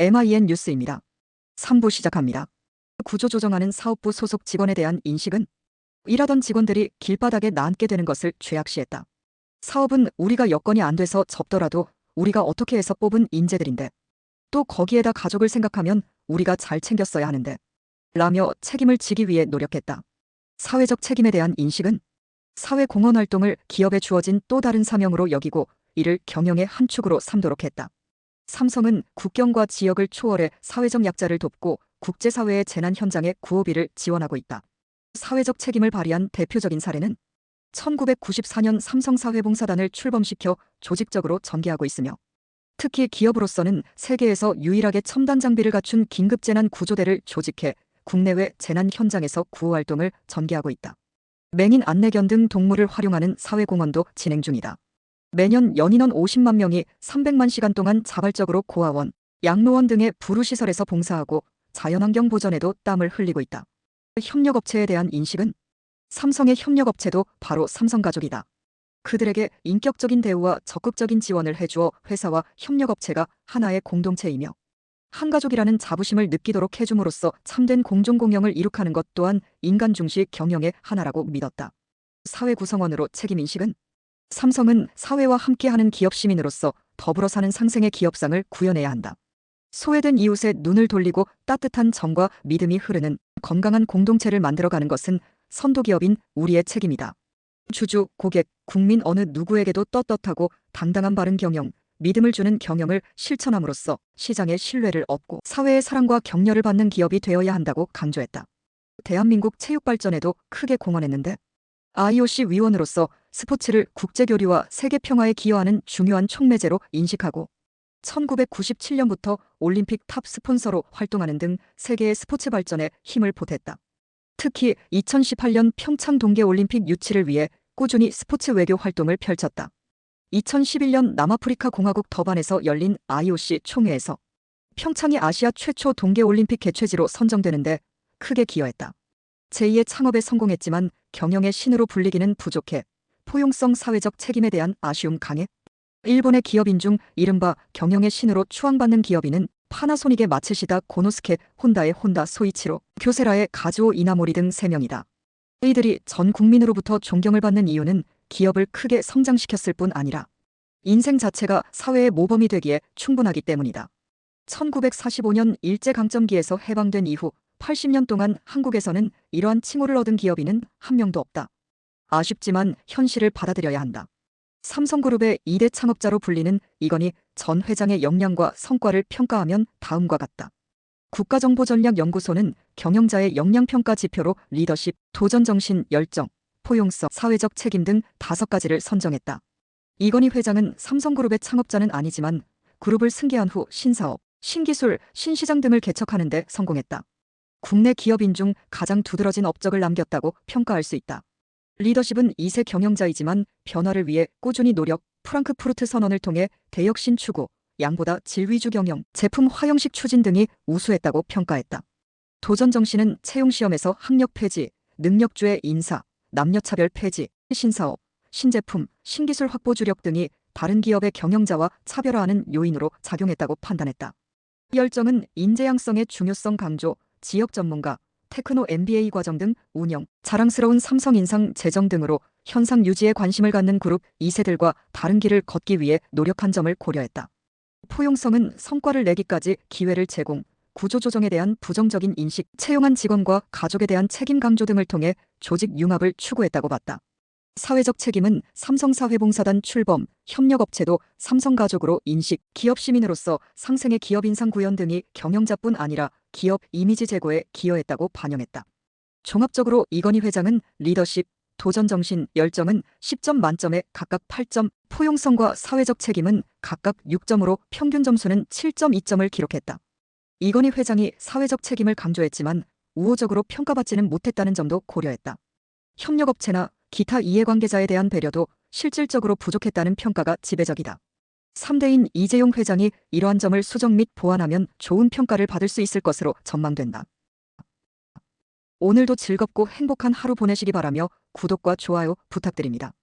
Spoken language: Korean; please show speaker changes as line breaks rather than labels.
MIN 뉴스입니다. 3부 시작합니다. 구조조정하는 사업부 소속 직원에 대한 인식은 일하던 직원들이 길바닥에 나앉게 되는 것을 죄악시했다. 사업은 우리가 여건이 안 돼서 접더라도 우리가 어떻게 해서 뽑은 인재들인데 또 거기에다 가족을 생각하면 우리가 잘 챙겼어야 하는데 라며 책임을 지기 위해 노력했다. 사회적 책임에 대한 인식은 사회공헌 활동을 기업에 주어진 또 다른 사명으로 여기고 이를 경영의 한 축으로 삼도록 했다. 삼성은 국경과 지역을 초월해 사회적 약자를 돕고 국제사회의 재난 현장에 구호비를 지원하고 있다. 사회적 책임을 발휘한 대표적인 사례는 1994년 삼성사회봉사단을 출범시켜 조직적으로 전개하고 있으며 특히 기업으로서는 세계에서 유일하게 첨단 장비를 갖춘 긴급재난 구조대를 조직해 국내외 재난 현장에서 구호 활동을 전개하고 있다. 맹인 안내견 등 동물을 활용하는 사회공헌도 진행 중이다. 매년 연인원 50만 명이 300만 시간 동안 자발적으로 고아원, 양로원 등의 불우시설에서 봉사하고 자연환경 보전에도 땀을 흘리고 있다. 협력업체에 대한 인식은 삼성의 협력업체도 바로 삼성가족이다. 그들에게 인격적인 대우와 적극적인 지원을 해주어 회사와 협력업체가 하나의 공동체이며 한가족이라는 자부심을 느끼도록 해줌으로써 참된 공존공영을 이룩하는 것 또한 인간 중시 경영의 하나라고 믿었다. 사회 구성원으로 책임인식은 삼성은 사회와 함께하는 기업 시민으로서 더불어 사는 상생의 기업상을 구현해야 한다. 소외된 이웃의 눈을 돌리고 따뜻한 정과 믿음이 흐르는 건강한 공동체를 만들어가는 것은 선도기업인 우리의 책임이다. 주주, 고객, 국민 어느 누구에게도 떳떳하고 당당한 바른 경영, 믿음을 주는 경영을 실천함으로써 시장의 신뢰를 얻고 사회의 사랑과 격려를 받는 기업이 되어야 한다고 강조했다. 대한민국 체육 발전에도 크게 공헌했는데 IOC 위원으로서 스포츠를 국제교류와 세계 평화에 기여하는 중요한 촉매제로 인식하고 1997년부터 올림픽 탑 스폰서로 활동하는 등 세계의 스포츠 발전에 힘을 보탰다. 특히 2018년 평창 동계올림픽 유치를 위해 꾸준히 스포츠 외교 활동을 펼쳤다. 2011년 남아프리카 공화국 더반에서 열린 IOC 총회에서 평창이 아시아 최초 동계올림픽 개최지로 선정되는데 크게 기여했다. 제2의 창업에 성공했지만 경영의 신으로 불리기는 부족해 포용성 사회적 책임에 대한 아쉬움 강해 일본의 기업인 중 이른바 경영의 신으로 추앙받는 기업인은 파나소닉의 마츠시다 고노스케, 혼다의 혼다 소이치로, 교세라의 가즈오 이나모리 등 3명이다. 이들이 전 국민으로부터 존경을 받는 이유는 기업을 크게 성장시켰을 뿐 아니라 인생 자체가 사회의 모범이 되기에 충분하기 때문이다. 1945년 일제강점기에서 해방된 이후 80년 동안 한국에서는 이러한 칭호를 얻은 기업인은 한 명도 없다. 아쉽지만 현실을 받아들여야 한다. 삼성그룹의 2대 창업자로 불리는 이건희 전 회장의 역량과 성과를 평가하면 다음과 같다. 국가정보전략연구소는 경영자의 역량평가 지표로 리더십, 도전정신, 열정, 포용성, 사회적 책임 등 5가지를 선정했다. 이건희 회장은 삼성그룹의 창업자는 아니지만 그룹을 승계한 후 신사업, 신기술, 신시장 등을 개척하는 데 성공했다. 국내 기업인 중 가장 두드러진 업적을 남겼다고 평가할 수 있다. 리더십은 2세 경영자이지만 변화를 위해 꾸준히 노력, 프랑크푸르트 선언을 통해 대혁신 추구, 양보다 질 위주 경영, 제품 화형식 추진 등이 우수했다고 평가했다. 도전정신은 채용시험에서 학력 폐지, 능력주의 인사, 남녀차별 폐지, 신사업, 신제품, 신기술 확보 주력 등이 다른 기업의 경영자와 차별화하는 요인으로 작용했다고 판단했다. 열정은 인재양성의 중요성 강조, 지역 전문가, 테크노 MBA 과정 등 운영, 자랑스러운 삼성 인상 재정 등으로 현상 유지에 관심을 갖는 그룹 2세들과 다른 길을 걷기 위해 노력한 점을 고려했다. 포용성은 성과를 내기까지 기회를 제공, 구조조정에 대한 부정적인 인식, 채용한 직원과 가족에 대한 책임 강조 등을 통해 조직 융합을 추구했다고 봤다. 사회적 책임은 삼성사회봉사단 출범, 협력업체도 삼성가족으로 인식, 기업 시민으로서 상생의 기업 인상 구현 등이 경영자뿐 아니라 기업 이미지 제고에 기여했다고 반영했다. 종합적으로 이건희 회장은 리더십, 도전정신, 열정은 10점 만점에 각각 8점, 포용성과 사회적 책임은 각각 6점으로 평균 점수는 7.2점을 기록했다. 이건희 회장이 사회적 책임을 강조했지만 우호적으로 평가받지는 못했다는 점도 고려했다. 협력업체나 기타 이해관계자에 대한 배려도 실질적으로 부족했다는 평가가 지배적이다. 3대인 이재용 회장이 이러한 점을 수정 및 보완하면 좋은 평가를 받을 수 있을 것으로 전망된다. 오늘도 즐겁고 행복한 하루 보내시기 바라며 구독과 좋아요 부탁드립니다.